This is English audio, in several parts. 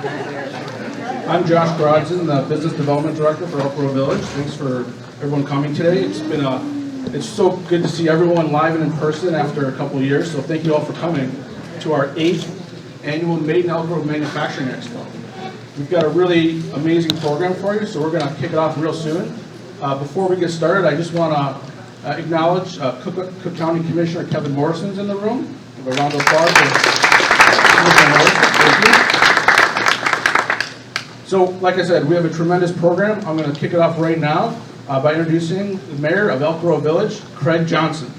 I'm Josh Grodson, the Business Development Director for Elk Grove Village. Thanks for everyone coming today. It's so good to see everyone live and in person after a couple of years, so thank you all for coming to our 8th annual Made in Elk Grove Manufacturing Expo. We've got a really amazing program for you, so we're going to kick it off real soon. Before we get started, I just want to acknowledge Cook County Commissioner Kevin Morrison's in the room. Give a round of applause for Commissioner Morrison. Thank you. So, like I said, we have a tremendous program. I'm going to kick it off right now by introducing the Mayor of Elk Grove Village, Craig Johnson.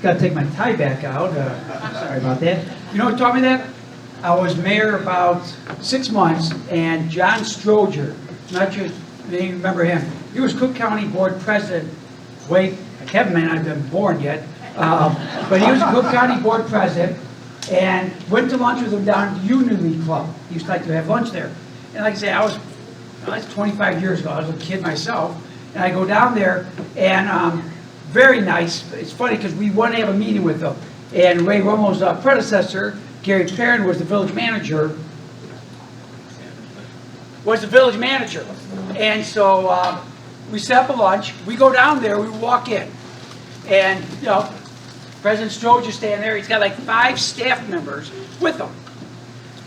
Got to take my tie back out. Sorry about that. You know what taught me that? I was mayor about 6 months, and John Stroger, not sure if you remember him, he was Cook County Board President. Kevin may not have been born yet, but he was Cook County Board President, and went to lunch with him down at the Union League Club. He used to like to have lunch there. And like I say, that's 25 years ago. I was a kid myself, and I go down there, and very nice. It's funny because we want to have a meeting with him, and Ray Romo's predecessor, Gary Perrin, was the village manager. And so we set up a lunch. We go down there. We walk in, and President Stroger's standing there. He's got like 5 staff members with him,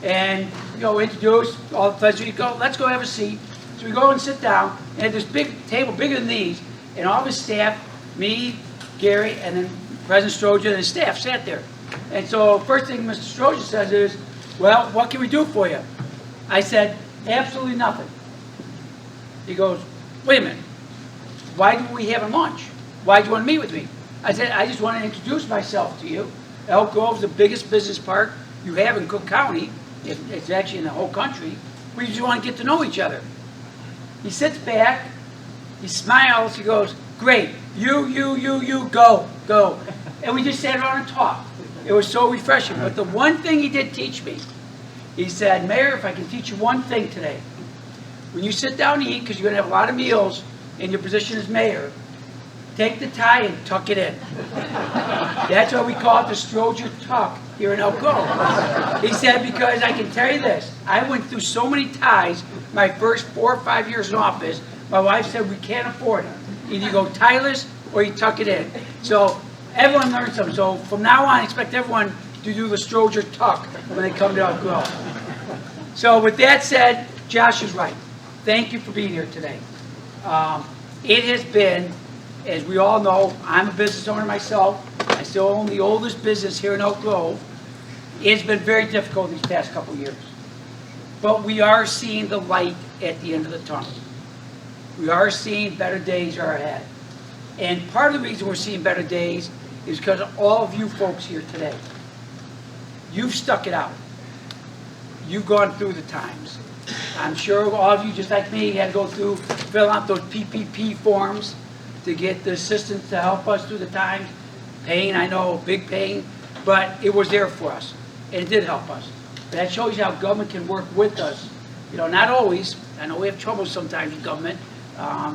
and introduce all the pledges. We go, let's go have a seat. So we go and sit down, and at this big table, bigger than these, and all of his staff, me, Gary, and then President Stroger and his staff sat there. And so first thing Mr. Stroger says is, well, what can we do for you? I said, absolutely nothing. He goes, wait a minute. Why do we have a lunch? Why do you want to meet with me? I said, I just want to introduce myself to you. Elk Grove is the biggest business park you have in Cook County. It's actually in the whole country. We just want to get to know each other. He sits back. He smiles. He goes, great. You, go. And we just sat around and talked. It was so refreshing. But the one thing he did teach me, he said, Mayor, if I can teach you one thing today, when you sit down to eat, because you're going to have a lot of meals in your position as mayor, take the tie and tuck it in. That's why we call it the Stroger tuck here in Elk Grove. He said, because I can tell you this, I went through so many ties my first 4 or 5 years in office, my wife said we can't afford it. Either you go tieless or you tuck it in. So everyone learns something. So from now on, I expect everyone to do the Stroger tuck when they come to Elk Grove. So with that said, Josh is right. Thank you for being here today. It has been, as we all know, I'm a business owner myself. I still own the oldest business here in Elk Grove. It's been very difficult these past couple years. But we are seeing the light at the end of the tunnel. We are seeing better days are ahead. And part of the reason we're seeing better days is because of all of you folks here today. You've stuck it out. You've gone through the times. I'm sure all of you, just like me, had to go through, fill out those PPP forms to get the assistance to help us through the times. Pain, I know, big pain, but it was there for us, and it did help us. That shows you how government can work with us. Not always. I know we have trouble sometimes in government.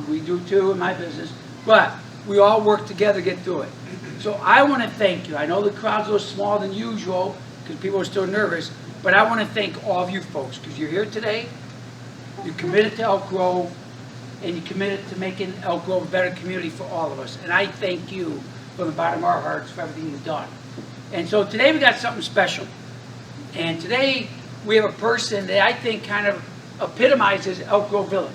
We do too in my business, but we all work together to get through it. So I want to thank you. I know the crowd's a little smaller than usual because people are still nervous, but I want to thank all of you folks because you're here today, you're committed to Elk Grove, and you're committed to making Elk Grove a better community for all of us. And I thank you from the bottom of our hearts for everything you've done. And so today we got something special. And today we have a person that I think kind of epitomizes Elk Grove Village.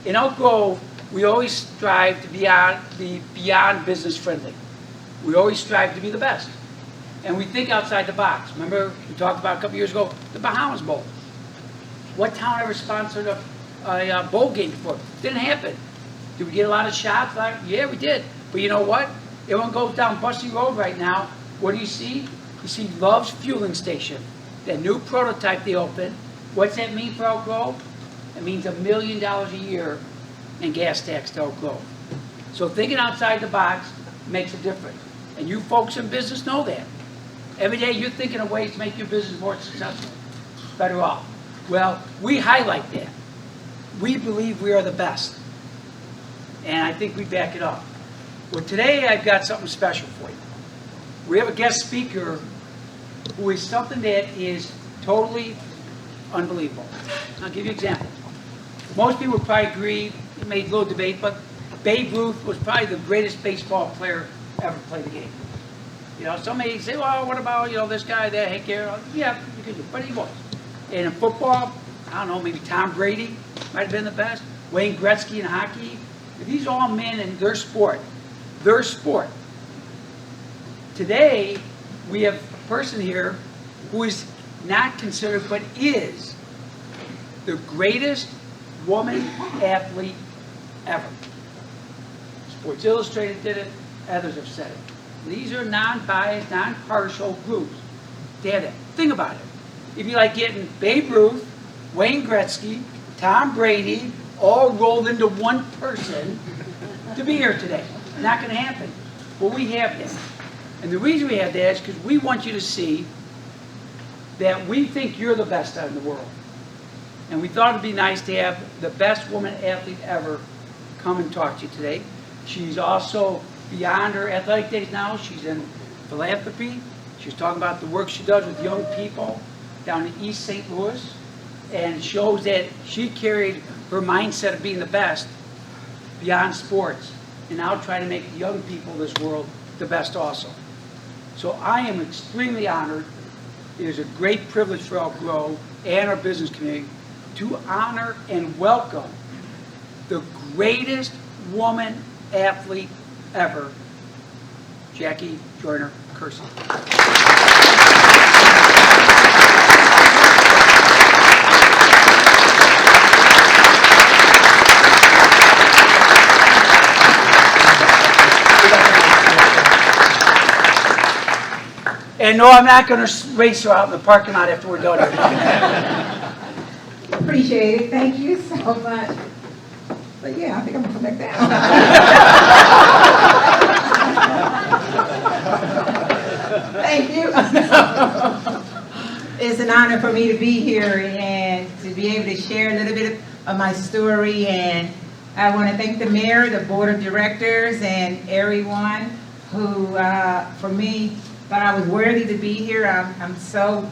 In Elk Grove, we always strive to be beyond business friendly. We always strive to be the best. And we think outside the box. Remember, we talked about a couple years ago, the Bahamas Bowl. What town ever sponsored a bowl game before? Didn't happen. Did we get a lot of shots? Yeah, we did. But you know what? Everyone goes down Bussy Road right now. What do you see? You see Love's Fueling Station. That new prototype they opened. What's that mean for Elk Grove? It means $1 million a year in gas tax to Elk Grove. So thinking outside the box makes a difference. And you folks in business know that. Every day you're thinking of ways to make your business more successful, better off. Well, we highlight that. We believe we are the best. And I think we back it up. Well, today I've got something special for you. We have a guest speaker who is something that is totally unbelievable. I'll give you an example. Most people would probably agree, it made a little debate, but Babe Ruth was probably the greatest baseball player ever to play the game. You know, some may say, well, what about, this guy, that Hank Aaron? Yeah, you could do, but he was. And in football, I don't know, maybe Tom Brady might have been the best. Wayne Gretzky in hockey. These are all men in their sport. Their sport. Today, we have a person here who is not considered, but is the greatest woman athlete ever. Sports Illustrated did it. Others have said it. These are non-biased, non-partial groups. They have that. Think about it. It'd be like getting Babe Ruth, Wayne Gretzky, Tom Brady, all rolled into one person to be here today. Not going to happen. Well, we have that. And the reason we have that is because we want you to see that we think you're the best in the world. And we thought it'd be nice to have the best woman athlete ever come and talk to you today. She's also beyond her athletic days now. She's in philanthropy. She's talking about the work she does with young people down in East St. Louis. And shows that she carried her mindset of being the best beyond sports. And now try to make the young people of this world the best also. So I am extremely honored. It is a great privilege for Elk Grove and our business community to honor and welcome the greatest woman athlete ever, Jackie Joyner Kersey. And no, I'm not going to race her out in the parking lot after we're done here. Appreciate it. Thank you so much. But yeah, I think I'm going to come back down. Thank you. It's an honor for me to be here and to be able to share a little bit of my story. And I want to thank the mayor, the board of directors, and everyone who, for me, thought I was worthy to be here. I'm so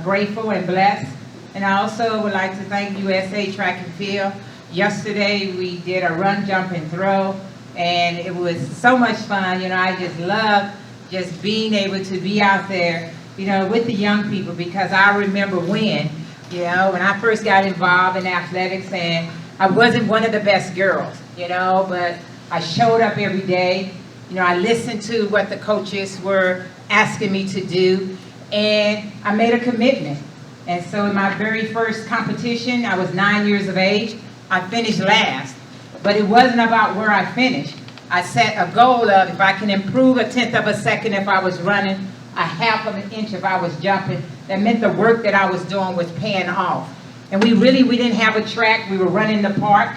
grateful and blessed. And I also would like to thank USA Track and Field. Yesterday we did a run, jump, and throw, and it was so much fun. I just love just being able to be out there, with the young people, because I remember when I first got involved in athletics, and I wasn't one of the best girls, but I showed up every day. I listened to what the coaches were asking me to do, and I made a commitment. And so in my very first competition, I was 9 years of age. I finished last, but it wasn't about where I finished. I set a goal of if I can improve a tenth of a second if I was running, a half of an inch if I was jumping. That meant the work that I was doing was paying off. And we didn't have a track. We were running the park.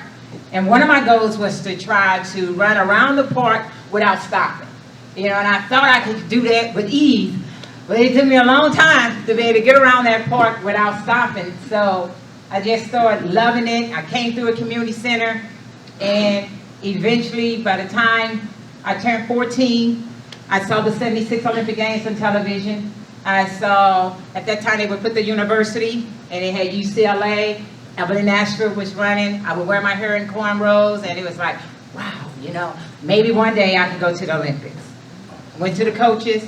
And one of my goals was to try to run around the park without stopping. And I thought I could do that with ease, but it took me a long time to be able to get around that park without stopping. So I just started loving it. I came through a community center, and eventually, by the time I turned 14, I saw the 76 Olympic Games on television. I saw, at that time, they would put the university, and they had UCLA. Evelyn Ashford was running. I would wear my hair in cornrows, and it was like, wow, maybe one day I can go to the Olympics. Went to the coaches,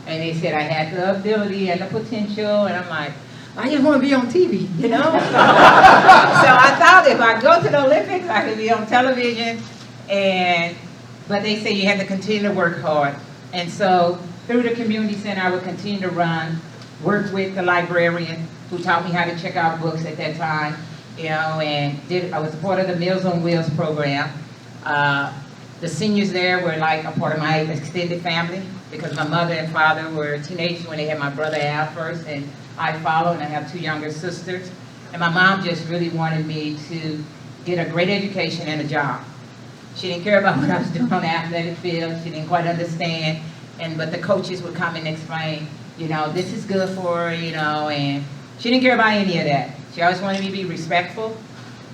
and they said I had the ability and the potential, and I'm like, I just want to be on TV, So I thought if I go to the Olympics, I could be on television, but they say you have to continue to work hard. And so through the community center, I would continue to run, work with the librarian who taught me how to check out books at that time, and I was a part of the Meals on Wheels program. The seniors there were like a part of my extended family because my mother and father were teenagers when they had my brother Al first, and I followed, and I have two younger sisters. And my mom just really wanted me to get a great education and a job. She didn't care about what I was doing on the athletic field. She didn't quite understand. But the coaches would come and explain, this is good for her, and she didn't care about any of that. She always wanted me to be respectful,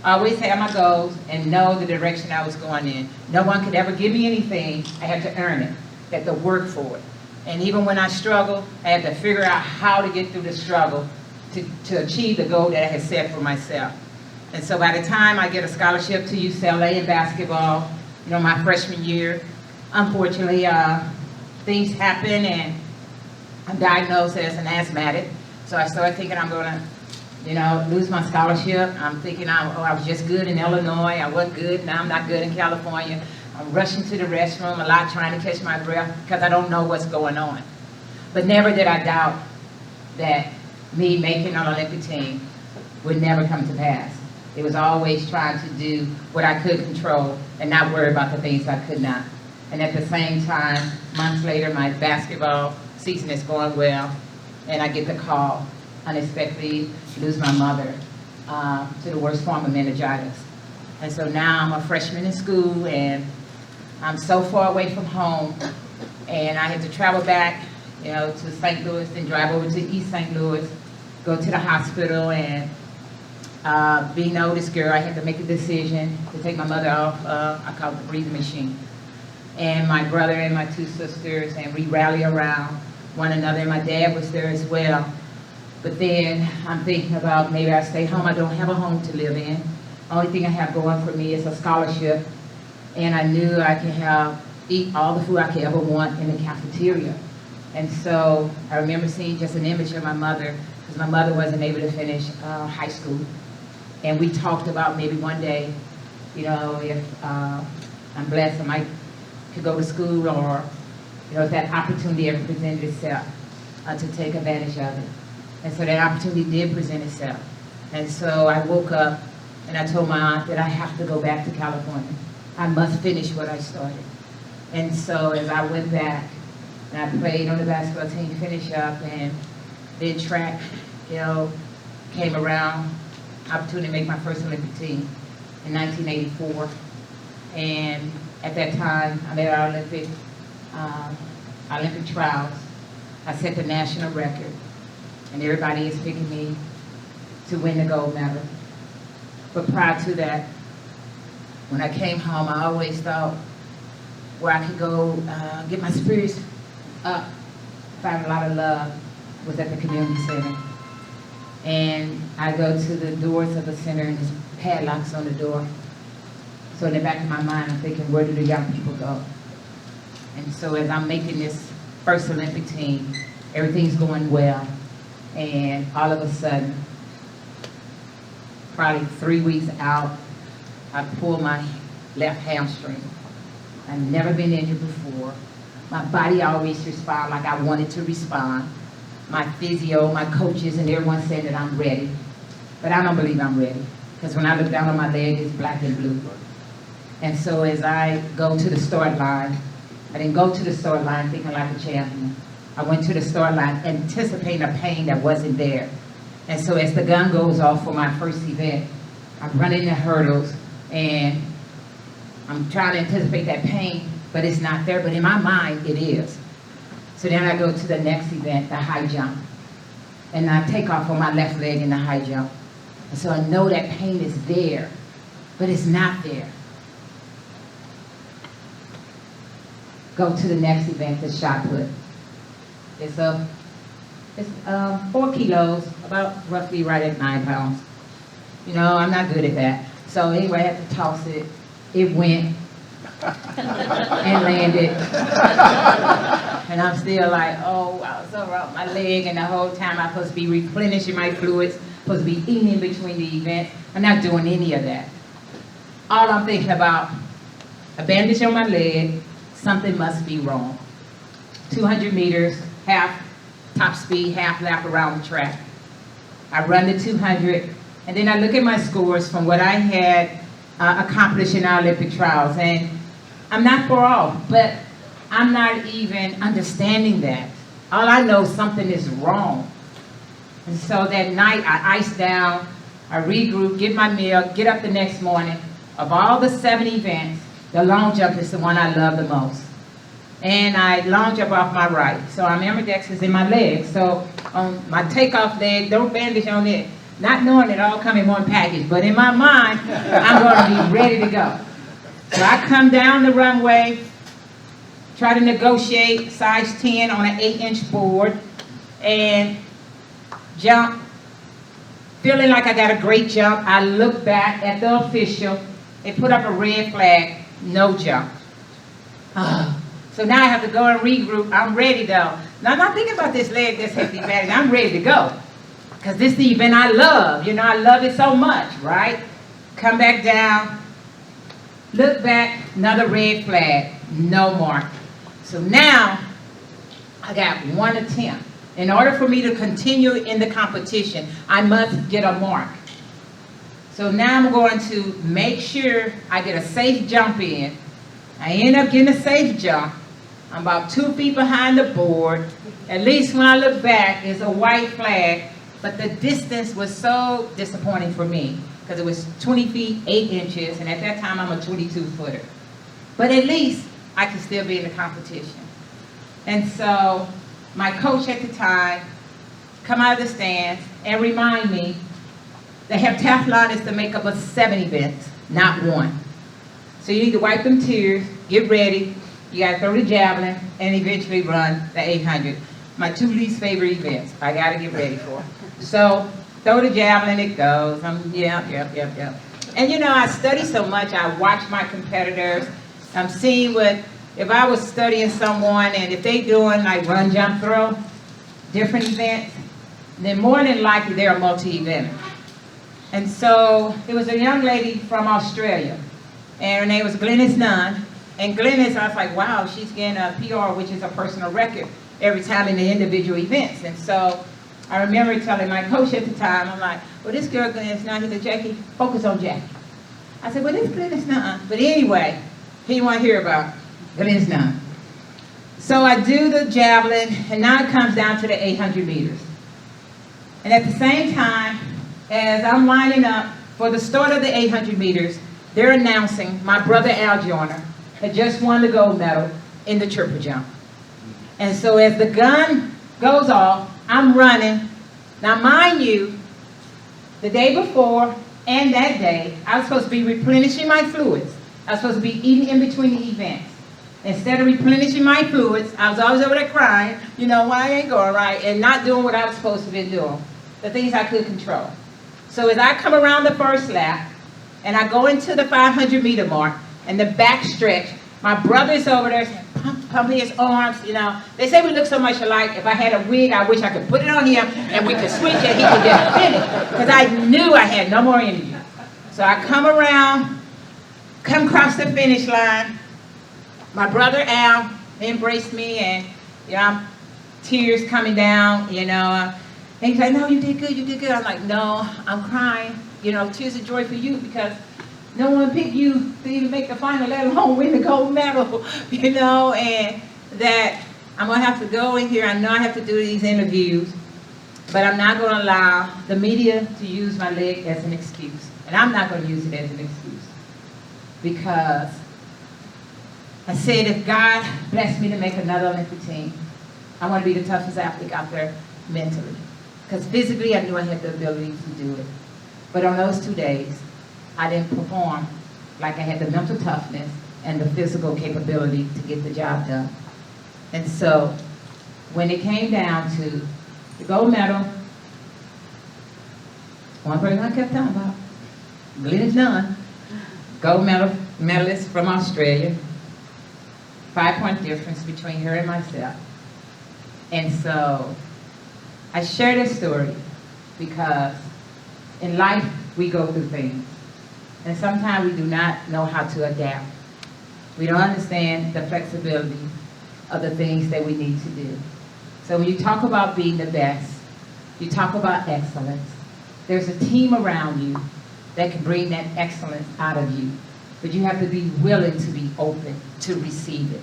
always have my goals and know the direction I was going in. No one could ever give me anything. I had to earn it, I had to work for it. And even when I struggled, I had to figure out how to get through the struggle to achieve the goal that I had set for myself. And so by the time I get a scholarship to UCLA in basketball, my freshman year, unfortunately, things happen and I'm diagnosed as an asthmatic. So I started thinking I'm going to, lose my scholarship. I'm thinking, I was just good in Illinois. I wasn't good. Now I'm not good in California. I'm rushing to the restroom a lot, trying to catch my breath because I don't know what's going on. But never did I doubt that me making an Olympic team would never come to pass. It was always trying to do what I could control and not worry about the things I could not. And at the same time, months later, my basketball season is going well, and I get the call, unexpectedly lose my mother to the worst form of meningitis. And so now I'm a freshman in school, and I'm so far away from home, and I had to travel back, to St. Louis, then drive over to East St. Louis, go to the hospital, and being the oldest girl, I had to make a decision to take my mother off, I call it the breathing machine. And my brother and my two sisters, and we rally around one another, and my dad was there as well. But then I'm thinking about maybe I stay home. I don't have a home to live in. Only thing I have going for me is a scholarship, and I knew I could eat all the food I could ever want in the cafeteria. And so I remember seeing just an image of my mother, because my mother wasn't able to finish high school. And we talked about maybe one day, if I'm blessed, I might could go to school, or if that opportunity ever presented itself, to take advantage of it. And so that opportunity did present itself. And so I woke up and I told my aunt that I have to go back to California. I must finish what I started. And so as I went back and I played on the basketball team, finish up, and then track, came around, opportunity to make my first Olympic team in 1984. And at that time, I made our Olympic trials. I set the national record, and everybody is picking me to win the gold medal. But prior to that, when I came home, I always thought where I could go get my spirits up, find a lot of love, was at the community center. And I go to the doors of the center, and there's padlocks on the door. So in the back of my mind, I'm thinking, where do the young people go? And so as I'm making this first Olympic team, everything's going well. And all of a sudden, probably 3 weeks out, I pull my left hamstring. I've never been injured before. My body always responds like I wanted to respond. My physio, my coaches, and everyone said that I'm ready. But I don't believe I'm ready, because when I look down on my leg, it's black and blue. And so as I go to the start line, I didn't go to the start line thinking like a champion. I went to the start line anticipating a pain that wasn't there. And so as the gun goes off for my first event, I'm running the hurdles, and I'm trying to anticipate that pain, but it's not there. But in my mind, it is. So then I go to the next event, the high jump. And I take off on my left leg in the high jump. And so I know that pain is there, but it's not there. Go to the next event, the shot put. It's 4 kilos, about roughly right at 9 pounds. I'm not good at that. So anyway, I had to toss it. It went and landed. And I'm still like, oh, I was over off my leg, and the whole time I'm supposed to be replenishing my fluids, supposed to be eating in between the events. I'm not doing any of that. All I'm thinking about, a bandage on my leg, something must be wrong. 200 meters, half top speed, half lap around the track. I run the 200, and then I look at my scores from what I had accomplished in our Olympic trials, and I'm not far off, but I'm not even understanding that. All I know is something is wrong. And so that night, I ice down, I regroup, get my meal, get up the next morning. Of all the 7 events, the long jump is the one I love the most. And I long jump off my right. So I'm ambidextrous in my leg. So on my takeoff leg, don't bandage on it. not knowing it all come in one package, but in my mind, I'm going to be ready to go. So I come down the runway, try to negotiate size 10 on an 8-inch board, and jump, feeling like I got a great jump. I look back at the official, they put up a red flag, no jump. So now I have to go and regroup. I'm ready though. Now I'm not thinking about this leg that's hefty bad. I'm ready to go. Because this is the event I love. You know, I love it so much, right? Come back down, look back, another red flag, no mark. So now I got 1 attempt. In order for me to continue in the competition, I must get a mark. So now I'm going to make sure I get a safe jump in. I end up getting a safe jump. I'm about 2 feet behind the board. At least when I look back, it's a white flag. But the distance was so disappointing for me because it was 20 feet, 8 inches, and at that time I'm a 22-footer. But at least I could still be in the competition. And so my coach at the time come out of the stands and remind me that heptathlon is the makeup of 7 events, not 1. So you need to wipe them tears, get ready, you got to throw the javelin, and eventually run the 800. My 2 least favorite events I got to get ready for. So throw the javelin, it goes. Yep. And you know, I study so much, I watch my competitors. I'm seeing what, if I was studying someone and if they doing like run, jump, throw, different events, then more than likely they're a multi-eventer. And so it was a young lady from Australia, and her name was Glennis Nunn. And Glennis, I was like, wow, she's getting a PR, which is a personal record, every time in the individual events. And so I remember telling my coach at the time, I'm like, well, this girl Glennis Nunn, he said, Jackie, focus on Jackie. I said, well, this Glennis Nunn. But anyway, he didn't want to hear about Glennis Nunn. So I do the javelin, and now it comes down to the 800 meters. And at the same time, as I'm lining up for the start of the 800 meters, they're announcing my brother Al Joyner had just won the gold medal in the triple jump. And so as the gun goes off, I'm running. Now mind you, the day before and that day, I was supposed to be replenishing my fluids. I was supposed to be eating in between the events. Instead of replenishing my fluids, I was always over there crying, you know, why I ain't going right, and not doing what I was supposed to be doing, the things I could control. So as I come around the first lap, and I go into the 500-meter mark, and the back stretch, my brother's over there pumping his arms, you know. They say we look so much alike. If I had a wig, I wish I could put it on him, and we could switch it, he could get finished, because I knew I had no more energy. So I come around, come across the finish line. My brother Al embraced me, and you know, tears coming down, you know. And he's like, no, you did good, you did good. I'm like, no, I'm crying. You know, tears of joy for you because no one picked you to even make the final, let alone win the gold medal, you know, and that I'm going to have to go in here. I know I have to do these interviews, but I'm not going to allow the media to use my leg as an excuse. And I'm not going to use it as an excuse because I said if God blessed me to make another Olympic team, I want to be the toughest athlete out there mentally. Because physically, I knew I had the ability to do it. But on those 2 days, I didn't perform like I had the mental toughness and the physical capability to get the job done. And so, when it came down to the gold medal, one person I kept talking about, Glennis Nunn, gold medalist from Australia, 5-point difference between her and myself. And so, I share this story because in life, we go through things. And sometimes we do not know how to adapt. We don't understand the flexibility of the things that we need to do. So when you talk about being the best, you talk about excellence. There's a team around you that can bring that excellence out of you. But you have to be willing to be open to receive it.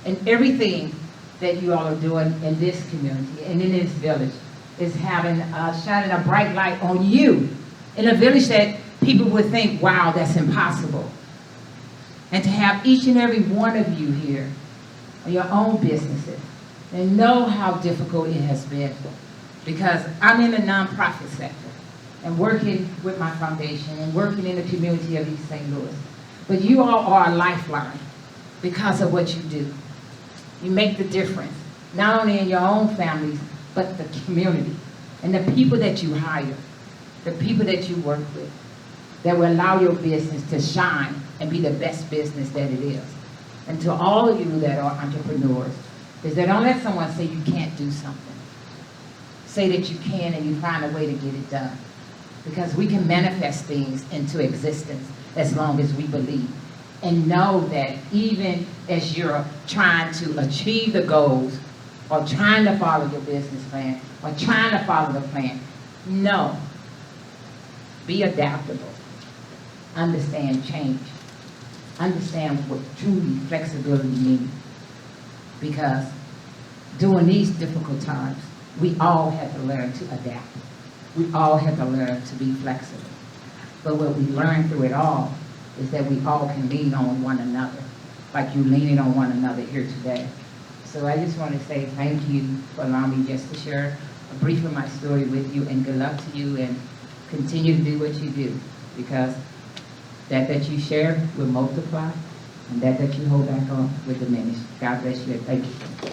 And everything that you all are doing in this community and in this village is shining a bright light on you in a village that people would think, wow, that's impossible. And to have each and every one of you here on your own businesses and know how difficult it has been because I'm in the nonprofit sector. and working with my foundation and working in the community of East St. Louis. But you all are a lifeline because of what you do. You make the difference, not only in your own families, but the community and the people that you hire, the people that you work with, that will allow your business to shine and be the best business that it is. And to all of you that are entrepreneurs, is that don't let someone say you can't do something. Say that you can and you find a way to get it done. Because we can manifest things into existence as long as we believe. And know that even as you're trying to achieve the goals, or trying to follow your business plan, or trying to follow the plan, no. Be adaptable. Understand change. Understand what truly flexibility means. Because during these difficult times, we all have to learn to adapt. We all have to learn to be flexible. But what we learn through it all is that we all can lean on one another, like you leaning on one another here today. So I just want to say thank you for allowing me just to share a brief of my story with you, and good luck to you, and continue to do what you do, because that you share will multiply, and that you hold back on will diminish. God bless you, and thank you.